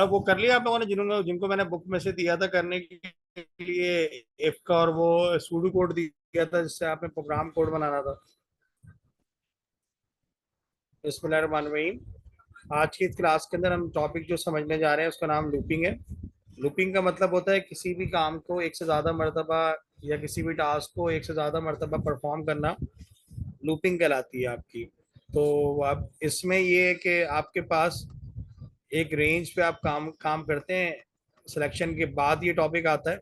वो कर लिया आप लोगों ने, जिनको जिनको मैंने बुक में से दिया था करने के लिए, इफ का, और वो सूडो कोड दिया था जिससे आपने प्रोग्राम कोड बनाना था। बिस्मिल्लाहिर्रहमानिर्रहीम। आज की इस क्लास के अंदर हम टॉपिक जो समझने जा रहे हैं उसका नाम लूपिंग है। लूपिंग का मतलब होता है किसी भी काम को एक से ज़्यादा मर्तबा या किसी भी टास्क को एक से ज़्यादा मर्तबा परफॉर्म करना लूपिंग कहलाती है आपकी। तो आप इसमें ये है कि आपके पास एक रेंज पे आप काम काम करते हैं, सिलेक्शन के बाद ये टॉपिक आता है,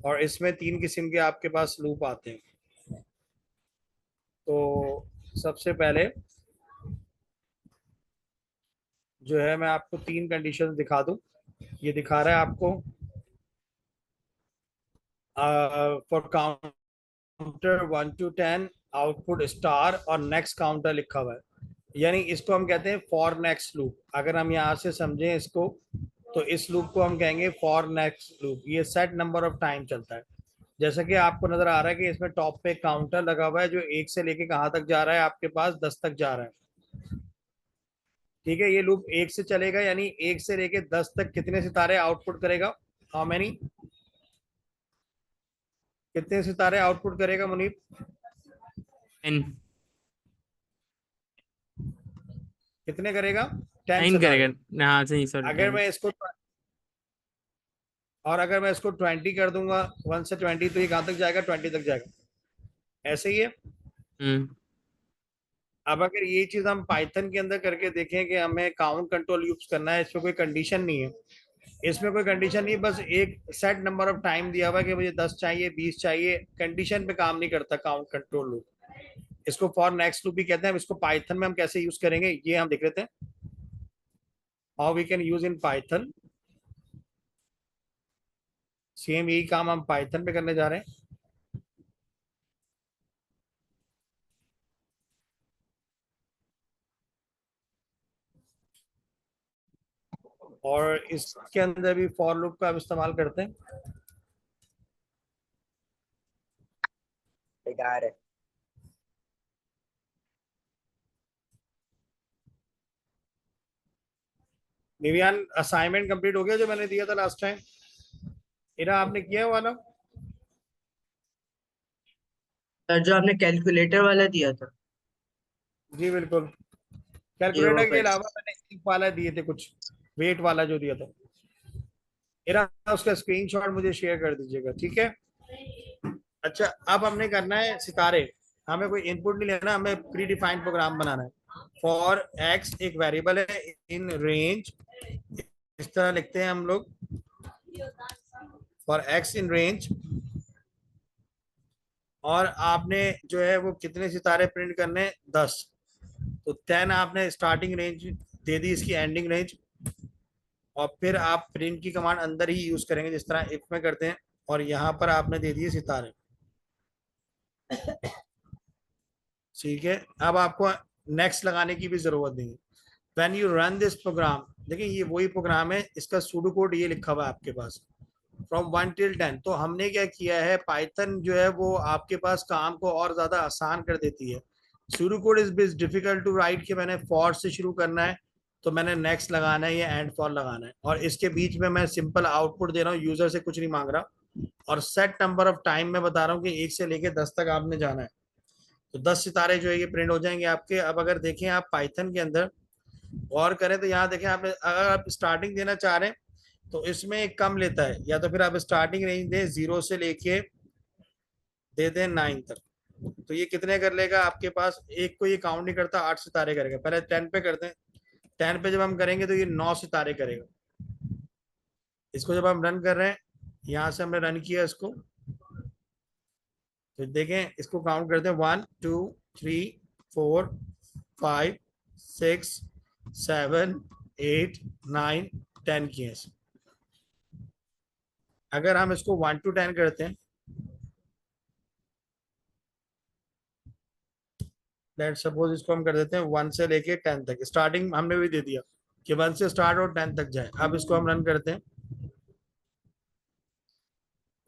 और इसमें तीन किस्म के आपके पास लूप आते हैं। तो सबसे पहले जो है मैं आपको तीन कंडीशन दिखा दूं। ये दिखा रहा है आपको for counter 1 to 10 output star और नेक्स्ट काउंटर लिखा हुआ है, यानी इसको हम कहते हैं फॉर नेक्स्ट लूप। अगर हम यहाँ से समझें इसको, तो इस लूप को हम कहेंगे फॉर नेक्स्ट लूप। ये सेट नंबर ऑफ टाइम चलता है। जैसा कि आपको नजर आ रहा है कि इसमें टॉप पे काउंटर लगा हुआ है जो एक से लेके कहाँ तक जा रहा है, आपके पास 10 तक जा रहा है। ठीक है, ये लूप एक से चलेगा, यानी एक से लेके 10 तक कितने सितारे आउटपुट करेगा? How many? कितने सितारे आउटपुट करेगा मुनीब? 10। कितने करेगा? 10 9 सितारे। करेगा। हाँ सही, सॉरी, अगर 10। मैं इसको और अगर मैं इसको 20 कर दूंगा, 1 से 20, तो ये कहाँ तक जाएगा? 20 तक जाएगा। ऐसे ही है। हम्म। अब अगर ये चीज हम पाइथन के अंदर करके देखें कि हमें काउंट कंट्रोल यूज करना है, इसमें कोई कंडीशन नहीं है। इसमें कोई कंडीशन नहीं, बस एक सेट नंबर ऑफ टाइम दिया हुआ है कि मुझे 10 चाहिए, 20 चाहिए। कंडीशन पे काम नहीं करता काउंट कंट्रोल लूप। इसको फॉर नेक्स्ट लूप भी कहते हैं। इसको पाइथन में हम कैसे यूज करेंगे ये हम देख लेते हैं, how we can use in Python. Same यही काम हम पाइथन पे करने जा रहे हैं। और इसके अंदर भी फॉर लूप का हम इस्तेमाल करते हैं। बेकार है। निवियान, असाइनमेंट कंप्लीट हो गया जो मैंने दिया था लास्ट टाइम? इरा, आपने किया हुआ ना? सर जो आपने कैलकुलेटर वाला दिया था, जी बिल्कुल। ये वो कैलकुलेटर के कर। अलावा मैंने एक वाला दिए थे कुछ, वेट वाला जो दिया था। इरा, उसका स्क्रीनशॉट मुझे शेयर कर दीजिएगा, ठीक है? अच्छा, अब हमने करना है सितारे। हमें कोई इनपुट नहीं लेना, हमें प्री डिफाइंड प्रोग्राम बनाना है। फॉर एक्स एक वेरिएबल है इन रेंज, इस तरह लिखते हैं हम लोग, फॉर एक्स इन रेंज। और आपने जो है वो कितने सितारे प्रिंट करने? 10। तो 10 आपने स्टार्टिंग रेंज दे दी, इसकी एंडिंग रेंज। और फिर आप प्रिंट की कमांड अंदर ही यूज करेंगे जिस तरह इफ में करते हैं। और यहाँ पर आपने दे दिए सितारे। ठीक है, अब आपको नेक्स्ट लगाने की भी जरूरत नहीं है। When you run this program, देखिए ये वही प्रोग्राम है, इसका सूडो कोड ये लिखा हुआ है आपके पास, फ्रॉम 1 till 10। तो हमने क्या किया है, पाइथन जो है वो आपके पास काम को और ज्यादा आसान कर देती है। सूडो कोड इज बिज डिफिकल्ट टू राइट, कि मैंने फॉर से शुरू करना है तो मैंने नेक्स्ट लगाना है या एंड फॉर लगाना है, और इसके बीच में मैं सिंपल आउटपुट दे रहा हूँ, यूजर से कुछ नहीं मांग रहा। और सेट नंबर ऑफ टाइम में बता रहा हूँ कि 1 से लेके 10 तक आपने जाना है। तो 10 सितारे जो है ये प्रिंट हो जाएंगे आपके। अब अगर देखें आप पाइथन के अंदर गौर करें, तो यहाँ देखें, आप अगर आप स्टार्टिंग देना चाह रहे हैं तो इसमें एक कम लेता है, या तो फिर आप स्टार्टिंग रेंज दें 0 से लेके दे दें 9 तक। तो ये कितने कर लेगा आपके पास? एक को ये काउंट नहीं करता, 8 सितारे करेगा। पहले 10 पे कर दें। 10 पे जब हम करेंगे तो ये 9 सितारे करेगा। इसको जब हम रन कर रहे हैं, यहाँ से हमने रन किया इसको, तो देखें इसको काउंट करते हैं, 1 2 3 4 5 6 7 8 9 10 किए। अगर हम इसको 1 to 10 करते हैं, लेट सपोज इसको हम कर देते हैं 1 से लेके 10 तक। स्टार्टिंग हमने भी दे दिया कि 1 से स्टार्ट और 10 तक जाए। अब इसको हम रन करते हैं।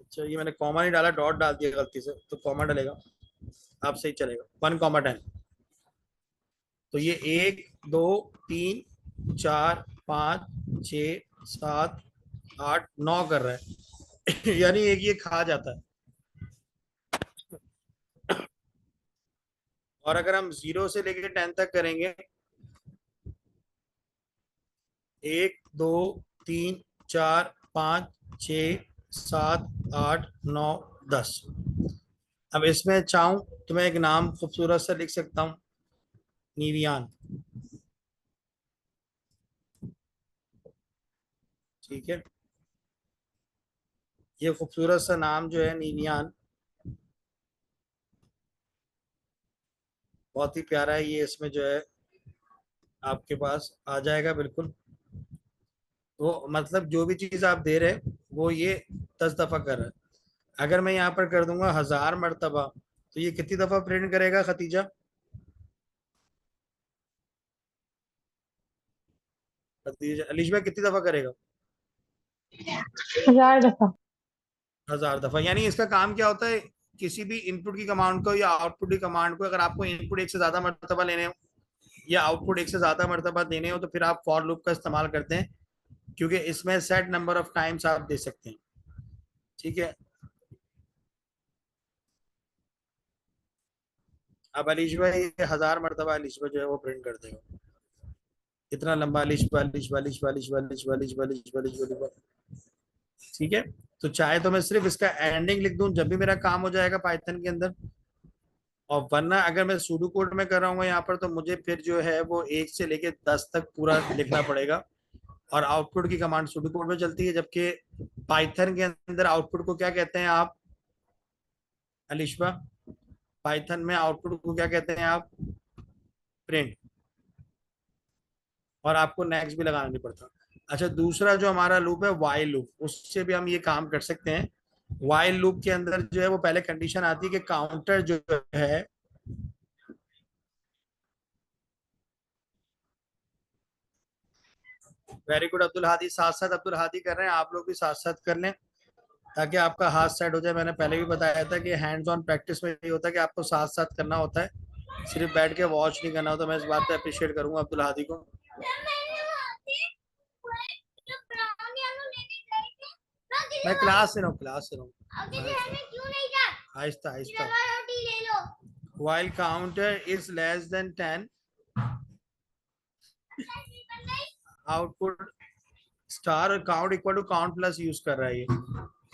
अच्छा, ये मैंने कॉमा नहीं डाला, डॉट डाल दिया गलती से, तो कॉमा डलेगा। आप सही चलेगा 1,10। तो ये 1 2 3 4 5 6 7 8 9 कर रहा है यानी एक ये खा जाता है। और अगर हम 0 से लेकर 10 तक करेंगे, 1 2 3 4 5 6 7 8 9 10। अब इसमें चाहूं तो मैं एक नाम खूबसूरत सा लिख सकता हूं, नीवियान। ठीक है, ये खूबसूरत सा नाम जो है नीवियान, बहुत ही प्यारा है ये। इसमें जो है आपके पास आ जाएगा बिल्कुल। तो मतलब जो भी चीज आप दे रहे हैं वो ये 10 दफा कर रहा है। अगर मैं यहाँ पर कर दूंगा 1000 मरतबा, तो ये कितनी दफा प्रिंट करेगा खतीजा? खतीजा अलीश भाई कितनी दफा करेगा? 1000 दफा। 1000 दफा। यानी इसका काम क्या होता है, किसी भी इनपुट की कमांड को या आउटपुट की कमांड को, अगर आपको इनपुट एक से ज्यादा मरतबा लेने हो या आउटपुट एक से ज्यादा मरतबा देने हो, तो फिर आप फॉर लूप का इस्तेमाल करते हैं, क्योंकि इसमें सेट नंबर ऑफ टाइम्स आप दे सकते हैं। ठीक है, अब अलीश भाई 1000 मरतबा अलीश भाई जो है वो प्रिंट कर देगा। इतना लंबा अलीश भाई, अलीश भाई, अलीश भाई, अलीश भाई, अलीश भाई, अलीश भाई, अलीश भाई, अलीश भाई, अलीश भाई। ठीक है, तो चाहे तो मैं सिर्फ इसका एंडिंग लिख दूं जब भी मेरा काम हो जाएगा पाइथन के अंदर। और वरना अगर मैं सूडो कोड में कर रहा हूँ यहाँ पर, तो मुझे फिर जो है वो 1 से लेके 10 तक पूरा लिखना पड़ेगा। और आउटपुट की कमांड सूडो कोड में चलती है, जबकि पाइथन के अंदर आउटपुट को क्या कहते हैं आप अलिशबा? पाइथन में आउटपुट को क्या कहते हैं आप? प्रिंट। और आपको नेक्स्ट भी लगाना नहीं पड़ता। अच्छा, दूसरा जो हमारा लूप है वाइल लूप, उससे भी हम ये काम कर सकते हैं। वाइल लूप के अंदर जो है वो पहले कंडीशन आती है कि काउंटर जो है, वेरी गुड अब्दुल हादी, साथ साथ अब्दुल हादी कर रहे हैं, आप लोग भी साथ साथ कर लें ताकि आपका हाथ सेट हो जाए। मैंने पहले भी बताया था कि हैंड्स ऑन प्रैक्टिस में ये होता है कि आपको साथ साथ करना होता है, सिर्फ बैठ के वॉच नहीं करना होता। मैं इस बात पे अप्रिशिएट करूंगा अब्दुल हादी को। मैं क्लास से रहा हूँ, क्लास से रहा हूँ, Aahista Aahista. while counter is less than 10, output star और count equal to count plus use कर रहा है ये,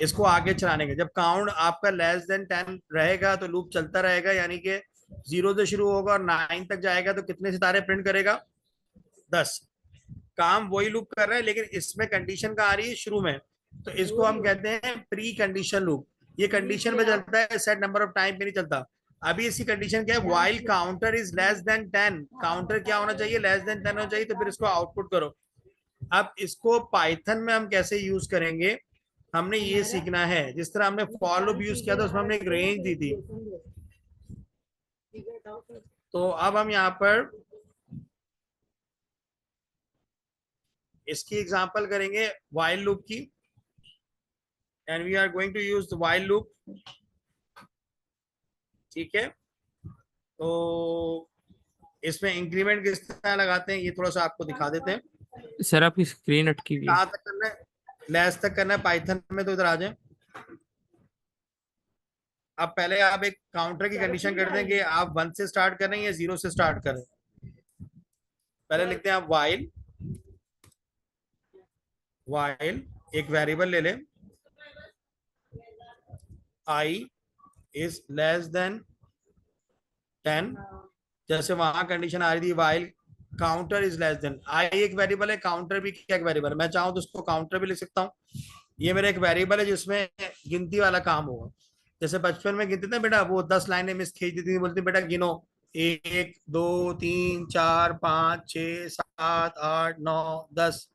इसको आगे चलाने के। जब काउंट आपका लेस देन 10 रहेगा तो लूप चलता रहेगा, यानी कि 0 से शुरू होगा और 9 तक जाएगा, तो कितने सितारे प्रिंट करेगा? 10। काम वही लूप कर रहा है, लेकिन इसमें कंडीशन का आ रही है शुरू में, तो इसको हम कहते हैं प्री कंडीशन लूप। ये कंडीशन में चलता है, सेट नंबर ऑफ टाइम पे नहीं चलता। अभी इसकी कंडीशन क्या है? While counter is less then 10, counter क्या होना चाहिए? लेस देन 10 होना चाहिए, तो फिर इसको आउटपुट करो। अब इसको पाइथन में हम कैसे यूज करेंगे, हमने ये सीखना है। जिस तरह हमने फॉर लूप यूज किया था, उसमें हमने एक रेंज दी थी। तो अब हम यहाँ पर इसकी एग्जांपल करेंगे व्हाइल लूप की, and we are going to use the while loop. ठीक है, तो इसमें इंक्रीमेंट किस तरह लगाते हैं ये थोड़ा सा आपको दिखा देते हैं। सर आपकी स्क्रीन अटकी हुई है। कहाँ तक करना है? लेस तक करना है पाइथन में, तो इधर आ जाए। अब पहले आप एक काउंटर की कंडीशन कर दें कि आप 1 से स्टार्ट कर रहे हैं या 0 से स्टार्ट कर रहे हैं। पहले लिखते हैं आप वाइल, वाइल एक वेरिएबल ले लें, आई इज लेस देन 10। जैसे वहां कंडीशन आ रही थी while counter is less than, I एक वेरिएबल है, काउंटर भी क्या एक वेरिएबल है। मैं चाहूँ तो उसको काउंटर भी लिख सकता हूँ। ये मेरा एक वेरिएबल है जिसमें गिनती वाला काम होगा। जैसे बचपन में गिनते थे बेटा, वो 10 लाइनें मिस खींच दी थी, बोलती बेटा गिनो 1 2 3 4 5 6 7 8 9 10।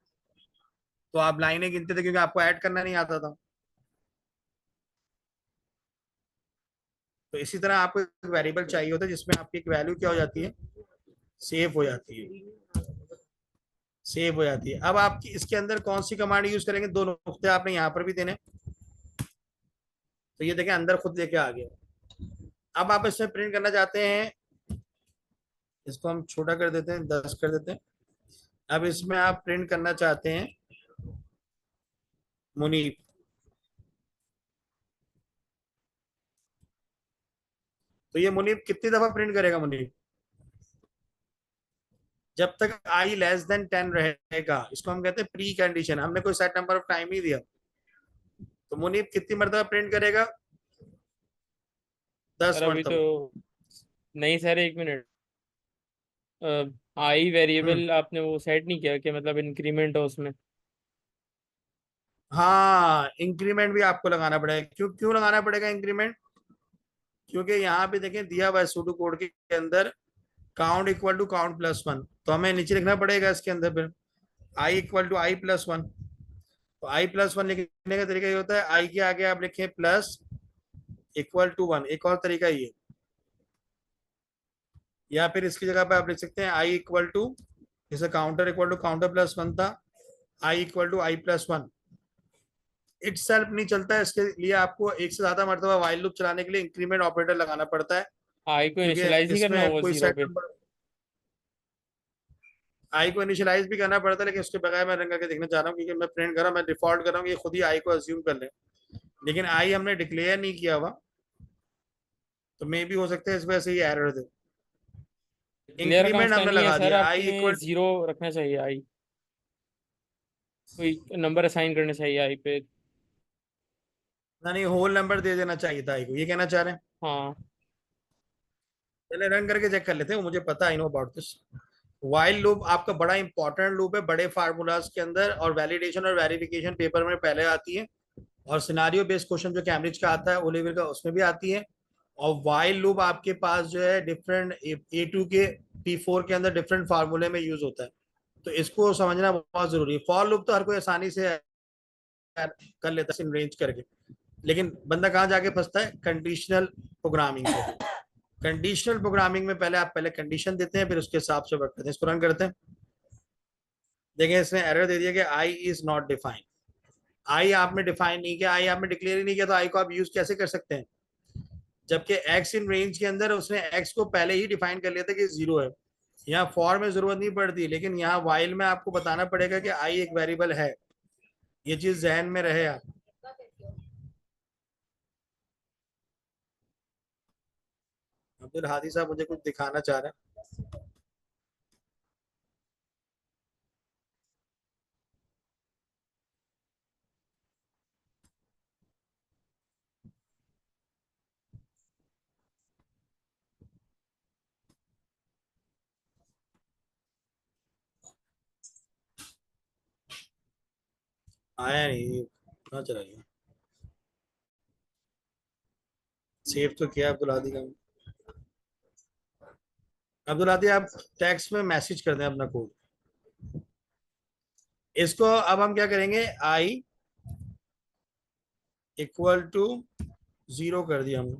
तो आप लाइनें गिनते थे क्योंकि आपको ऐड करना नहीं आता था। तो इसी तरह आपको एक वेरिएबल चाहिए होता है जिसमें आपकी एक वैल्यू क्या हो जाती है? सेव हो जाती है, सेव हो जाती है। अब आपकी इसके अंदर कौन सी कमांड यूज करेंगे? दो नुक्ते आपने यहाँ पर भी देने। तो ये देखें अंदर खुद लेके आ गया। अब आप इसमें प्रिंट करना चाहते हैं, इसको हम छोटा कर देते हैं, 10 कर देते हैं। अब इसमें आप प्रिंट करना चाहते हैं मुनीब, तो ये मुनीब कितनी दफा प्रिंट करेगा मुनीब? जब तक आई लेस देन 10 रहेगा, इसको हम कहते हैं प्री कंडीशन, हमने कोई सेट नंबर ऑफ टाइम ही दिया। तो मुनीब कितनी मरतबा प्रिंट करेगा? 10 सर अभी तो मरतबा। नहीं सर, एक मिनट। आई हम्म, वेरिएबल आपने वो सेट नहीं किया कि मतलब इंक्रीमेंट हो उसमें? हाँ इंक्रीमेंट भी आपको लगाना पड़ेगा। क्यों क्यों लगाना पड़ेगा इंक्रीमेंट? क्योंकि यहाँ पे देखें दिया हुआ है सूडो कोड के अंदर count equal to count plus one, तो हमें नीचे लिखना पड़ेगा इसके अंदर फिर I equal to I plus one. तो आई प्लस वन लिखने का तरीका ये होता है, आई के आगे आप लिखें प्लस इक्वल टू वन। एक और तरीका ये, या फिर इसकी जगह पे आप लिख सकते हैं आई इक्वल टू, जैसे counter equal to counter plus one था, I equal to I plus one. Itself नहीं चलता है, इसके लिए आपको एक से ज्यादा मरतबा वाइल लूप चलाने के लिए इंक्रीमेंट ऑपरेटर लगाना पड़ता है। आई को इनिशियलाइज क्योंकि नहीं करना इसमें होगा कोई जीरो सेट पे? नंबर आई को इनिशियलाइज भी करना पड़ता है, लेकिन उसके बगैर मैं रंग करके देखना चाह रहा हूँ, क्योंकि मैं प्रिंट कर रहा हूँ, मैं डिफॉल्ट कर रहा हूँ कि खुद ही आई को अज्यूम कर ले, लेकिन आई हमने डिक्लेयर नहीं किया हुआ, तो मे भी हो सकता है इस वजह से ये एरर दे। क्लियर का इंक्रीमेंट मसला हमने नहीं है लगा सर, दिया आई आपने इक्वल, जीरो रखना चाहिए आई, कोई नंबर असाइन करना चाहिए आई पे। नहीं होल नंबर दे देना चाहिए था आई को, ये कहना चाह रहे हैं? हाँ। पहले रन करके चेक कर लेते हैं, मुझे पता I know about this. While loop आपका बड़ा इंपॉर्टेंट लूप है बड़े फार्मूलाज के अंदर, और वैलिडेशन और वेरिफिकेशन पेपर में पहले आती है, और सिनारियो बेस्ड क्वेश्चन जो कैम्ब्रिज का आता है ओलिवर का उसमें भी आती है। और वाइल लूप आपके पास जो है डिफरेंट A2 के P4 के अंदर डिफरेंट फार्मूले में यूज होता है, तो इसको समझना बहुत जरूरी है। फॉर लूप तो हर कोई आसानी से कर लेता है रेंज करके, लेकिन बंदा कहाँ जाके फंसता है? कंडीशनल प्रोग्रामिंग पे। कंडीशनल प्रोग्रामिंग में पहले आप पहले कंडीशन देते हैं, फिर उसके हिसाब से वर्क करते हैं। इसको रन करते हैं, देखिए इसने एरर दे दिया कि आई इज नॉट डिफाइंड। आई आपने डिफाइन नहीं किया, आई आपने डिक्लेयर ही नहीं किया, तो आई को आप यूज कैसे कर सकते हैं? जबकि एक्स इन रेंज के अंदर उसने एक्स को पहले ही डिफाइन कर लिया था कि जीरो है। यहाँ फॉर में जरूरत नहीं पड़ती, लेकिन यहाँ वाइल में आपको बताना पड़ेगा कि आई एक वेरिएबल है, ये चीज जहन में रहे आप। अब्दुल हादी साहब मुझे कुछ दिखाना चाह रहे हैं। आया नहीं, कहाँ चला गया? सेव तो किया अब्दुल हादी का। अब्दुल हादी आप टेक्स्ट में मैसेज कर दें अपना कोड। इसको अब हम क्या करेंगे, आई इक्वल टू जीरो कर दिया हमने,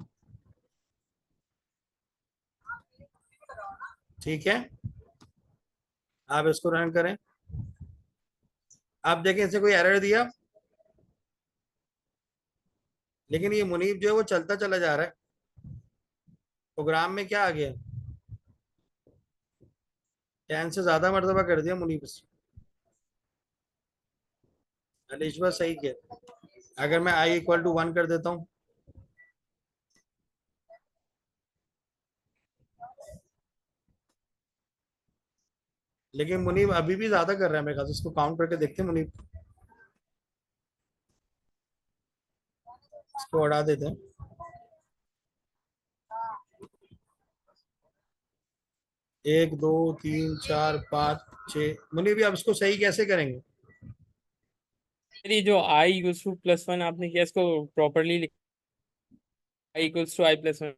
ठीक है। आप इसको रन करें, आप देखें इसने कोई एरर दिया, लेकिन ये मुनीब जो है वो चलता चला जा रहा है। प्रोग्राम में क्या आ गया? 10 से ज्यादा मरतबा कर दिया मुनीब से। अलिशबा सही किया। अगर मैं आई इक्वल टू वन कर देता हूँ, लेकिन मुनीब अभी भी ज्यादा कर रहा है मेरे ख्याल से। इसको काउंट करके देखते हैं मुनीब, इसको हटा देते हैं। 1 2 3 4 5 6 मुनीब, अब इसको सही कैसे करेंगे? सर ये जो I equals to plus one आपने किया, इसको प्रॉपरली लिखा, I equals to I plus one,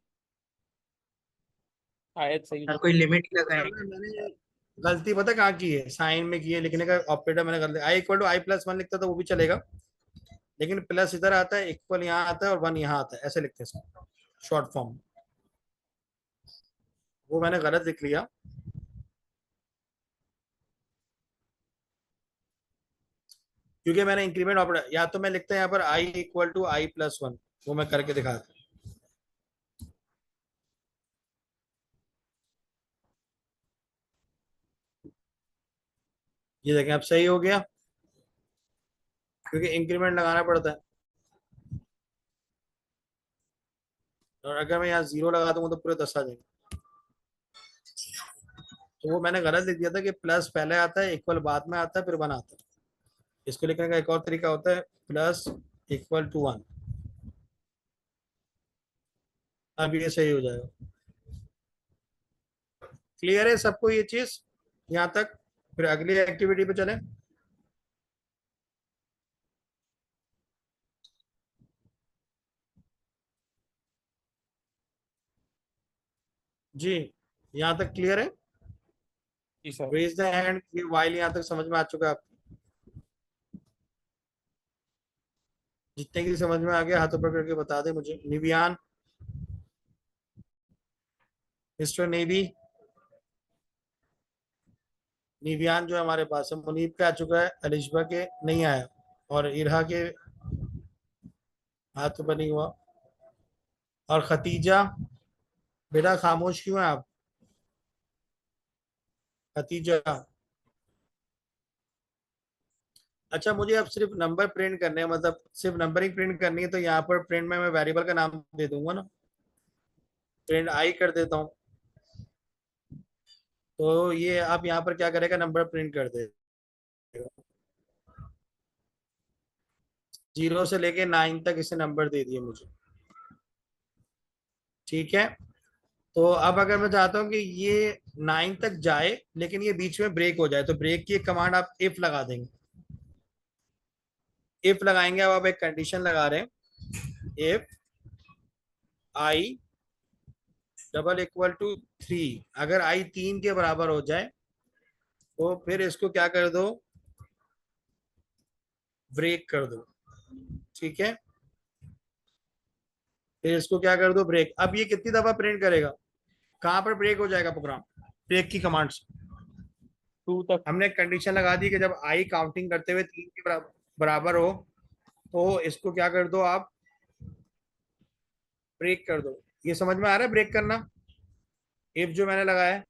शायद सही सर लिखा कोई हो। लिमिट असल लगाए? में मैंने गलती पता कहाँ की है, साइन में की है, लिखने का ऑपरेटर मैंने गलती, I equal to I plus one लिखता तो वो भी चलेगा, लेकिन प्लस इधर आता है, इक्वल यहाँ आता है, और वन यहाँ आता है, ऐसे लिखते हैं इसको शॉर्ट फॉर्म। वो मैंने गलत लिख लिया, क्योंकि मैंने इंक्रीमेंट ऑपरेटर, या तो मैं लिखता है यहाँ पर I equal to I plus one, वो मैं करके दिखाता हूँ। ये देखें अब सही हो गया, क्योंकि इंक्रीमेंट लगाना पड़ता है। और अगर मैं यहाँ 0 लगा दूंगा तो पूरे 10 आ जाएंगे। तो वो मैंने गलत लिख दिया था कि प्लस पहले आता है, इक्वल बाद में आता है, फिर 1 आता है। इसको लिखने का एक और तरीका होता है, प्लस इक्वल टू 1। अब ये सही हो जाएगा। क्लियर है सबको ये चीज यहाँ तक? फिर अगली एक्टिविटी पे चलें। जी, यहाँ तक क्लियर है? जी सर। रेज द हैंड, ये वाइल यहाँ तक समझ में आ चुका है आपको? जितने की समझ में आ गया हाथ ऊपर करके बता दे मुझे। निवियान, मिस्टर नेवी, निवियान जो है हमारे पास है। मुनीब के आ चुका है, अलिशबा के नहीं आया, और इरहा के हाथ ऊपर नहीं हुआ। और खतीजा, बेटा खामोश क्यों है आप? खतीजा, अच्छा मुझे अब सिर्फ नंबर प्रिंट करने हैं, मतलब सिर्फ नंबरिंग प्रिंट करनी है, तो यहाँ पर प्रिंट में मैं वेरिएबल का नाम दे दूंगा ना, प्रिंट आई कर देता हूँ। तो ये आप यहाँ पर क्या करेगा, नंबर प्रिंट कर देगा। 0 से लेके 9 तक इसे नंबर दे दिए मुझे, ठीक है। तो अब अगर मैं चाहता हूँ कि ये 9 तक जाए लेकिन ये बीच में ब्रेक हो जाए, तो ब्रेक की एक कमांड आप इफ लगा देंगे। इफ लगाएंगे, अब आप एक कंडीशन लगा रहे हैं, if I double equal to 3, अगर आई 3 के बराबर हो जाए तो फिर इसको क्या कर दो, ब्रेक कर दो, ठीक है। फिर इसको क्या कर दो, ब्रेक। अब ये कितनी दफा प्रिंट करेगा, कहां पर ब्रेक हो जाएगा प्रोग्राम, ब्रेक की कमांड से। 2 तक। हमने कंडीशन लगा दी कि जब आई काउंटिंग करते हुए 3 के बराबर हो तो इसको क्या कर दो आप, ब्रेक कर दो। ये समझ में आ रहा है ब्रेक करना, इफ जो मैंने लगाया है?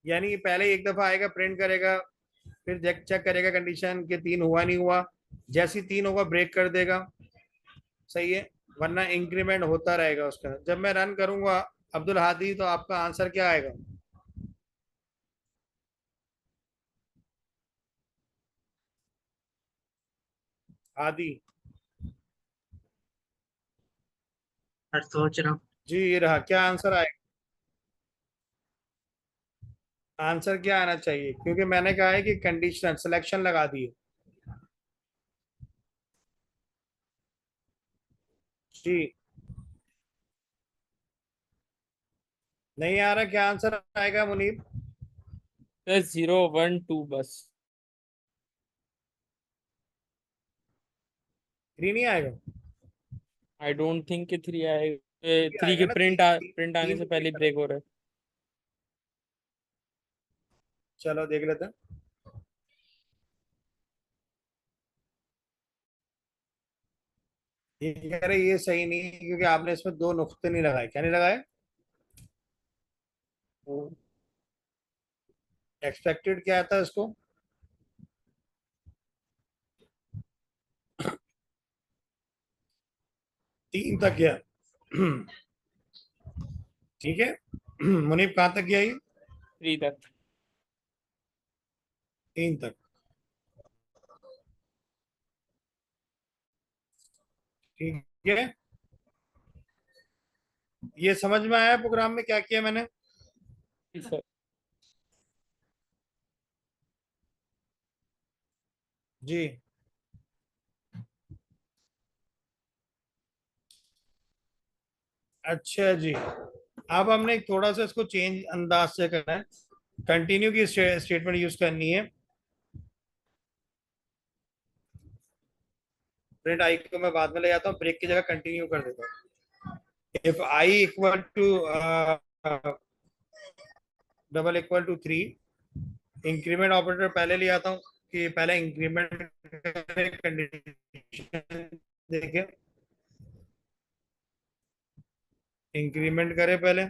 यानी पहले एक दफा आएगा, प्रिंट करेगा, फिर चेक चेक करेगा कंडीशन के 3 हुआ नहीं हुआ, जैसी 3 होगा ब्रेक कर देगा, सही है। वरना इंक्रीमेंट होता रहेगा उसका। जब मैं रन करूंगा अब्दुल हादी, तो आपका आंसर क्या आएगा? हादी सर सोच रहा हूँ। जी, ये रहा, क्या आंसर आएगा? आंसर क्या आना चाहिए, क्योंकि मैंने कहा है कि कंडीशनल सिलेक्शन लगा दिए। जी, नहीं आ रहा, क्या आंसर आएगा मुनीब? सर 0 1 2 बस। 3 नहीं आएगा? आई डोंट थिंक कि 3 आएगा। ये 3 आएगा के ना, प्रिंट आने तीन से तो पहले break कर- ब्रेक हो रहा है। चलो देख लेते हैं। ये कह रहे ये सही नहीं है, क्योंकि आपने इसमें 2 नुक्ते नहीं लगाए। क्या नहीं लगाए? एक्सपेक्टेड क्या आता है इसको? 3 तक गया। ठीक है। मुनीब कहाँ तक गया ये? 3 तक। 3 तक, ठीक है। ये समझ में आया प्रोग्राम में क्या किया मैंने? जी सर। जी, अच्छा जी। अब हमने थोड़ा सा इसको चेंज अंदाज से करना है। कंटिन्यू की स्टेटमेंट यूज करनी है। प्रिंट आई को मैं बाद में ले जाता हूँ, ब्रेक की जगह कंटिन्यू कर देता हूँ। If I equal to double equal to 3, increment operator पहले ले आता हूँ कि पहले इंक्रीमेंट कंडीशन देखे, इंक्रीमेंट करे पहले।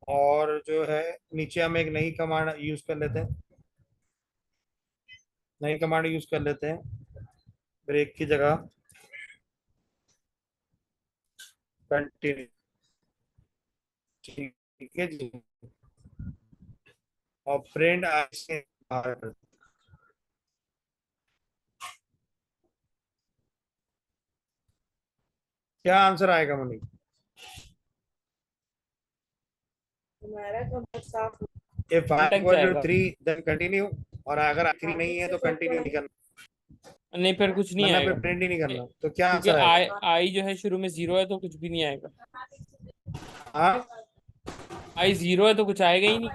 और जो है नीचे हम एक नई कमांड यूज कर लेते हैं, नई कमांड यूज कर लेते हैं ब्रेक की जगह कंटिन्यू। ठीक है जी। और प्रिंट ऐसे बाहर कर- क्या आंसर आएगा मनी? हमारा कब साफ इफ आई अटक इक्वल टू जाएगा। 3 देन कंटिन्यू, और अगर आखिरी नहीं है से तो तो कंटिन्यू नहीं करना, नहीं, फिर कुछ नहीं वरना फिर आएगा। प्रिंट ही नहीं करना। तो क्या क्योंकि आंसर आई आएगा? आई जो है शुरू में 0 है तो कुछ भी नहीं आएगा। हाँ, आई 0 है तो कुछ आएगा ही नहीं।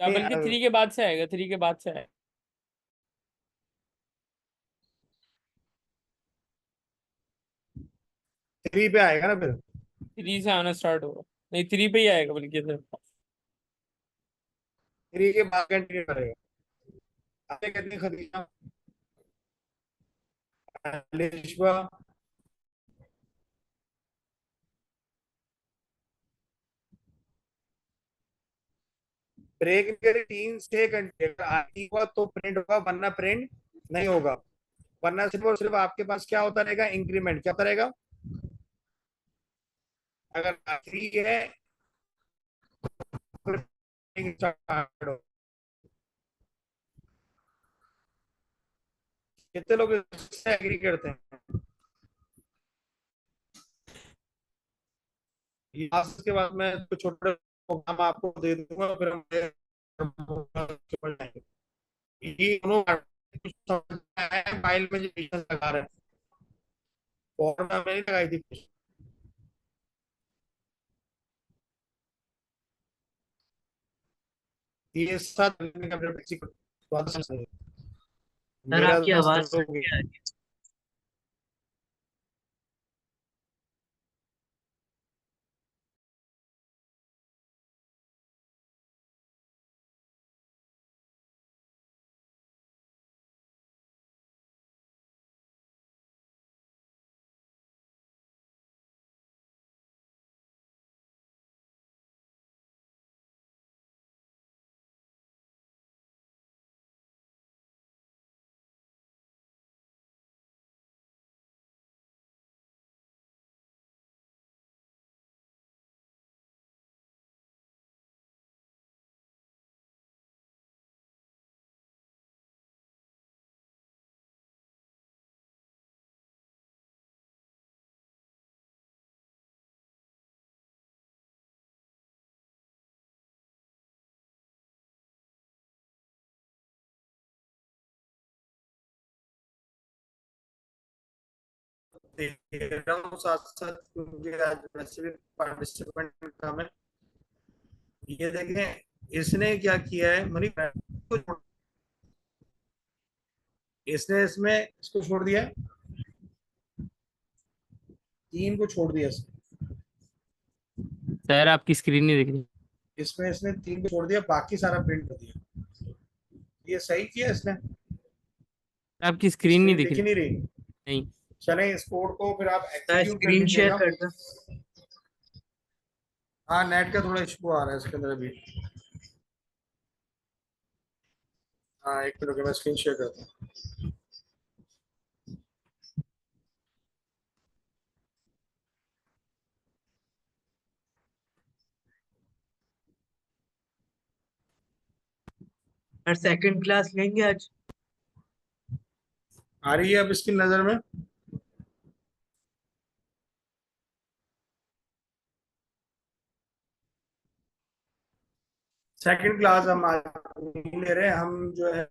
या बल्कि 3 के बाद से आएगा, 3 के बाद से आएगा। 3 पे आएगा ना फिर। 3 से आना स्टार्ट होगा। नहीं, 3 पे ही आएगा बल्कि सिर्फ। 3 के बाद कंटिन्यू करेगा। आपने कितनी खरीदा? लिश्वा, ब्रेक करे 3 से कंटिन्यू हुआ तो प्रिंट होगा, वरना प्रिंट नहीं होगा। वरना सिर्फ और सिर्फ आपके पास क्या होता रहेगा? इंक्रीमेंट। क्या होता रहेगा? अगर आखिरी है तो start हो। कितने लोग इससे एग्री करते हैं? के बाद मैं कुछ छोटे प्रोग्राम आपको दे दूंगा, फिर ये दोनों कुछ समझ में आया है, फाइल में जो फीचर्स लगा रहे हैं, फॉर्म में नहीं लगाई थी। ये साथ सर मेरा आपकी तो आवाज शुरू कट हो के आ गया। रही है। दे रहा हूँ साथ साथ, क्योंकि आज वैसे भी पार्टिसिपेंट कम है। ये देखें इसने क्या किया है मनी, इसने इसमें इसको छोड़ दिया, 3 को छोड़ दिया इसने। सर आपकी स्क्रीन नहीं दिख रही। इसमें इसने 3 को छोड़ दिया, बाकी सारा प्रिंट कर दिया। ये सही किया इसने। आपकी स्क्रीन नहीं स्क्रीन दिख दिख ही रही। नहीं रही। नहीं। चलें इस कोड को फिर आप सर एग्जीक्यूट कर स्क्रीन शेयर लीजिएगा। कर दो। हाँ, नेट का थोड़ा इशू आ रहा है इसके अंदर अभी। हाँ, एक मिनट मैं स्क्रीन शेयर करता हूँ। सर सेकंड क्लास लेंगे आज। आ रही है अब इसकी नजर में? सेकंड क्लास हम आज नहीं ले रहे, हम जो है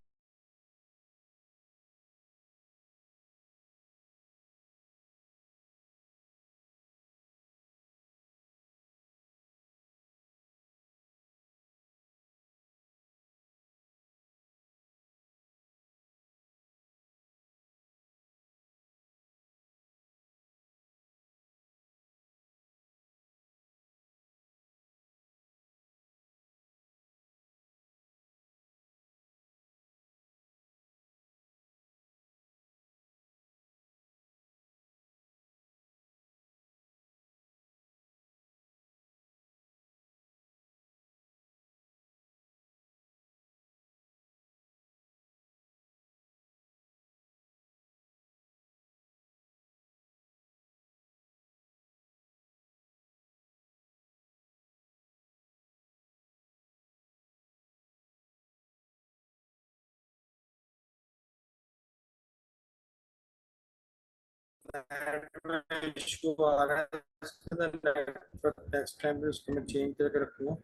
इशू आ रहा है नेक्स्ट टाइम भी उसको मैं चेंज करके रखूंगा।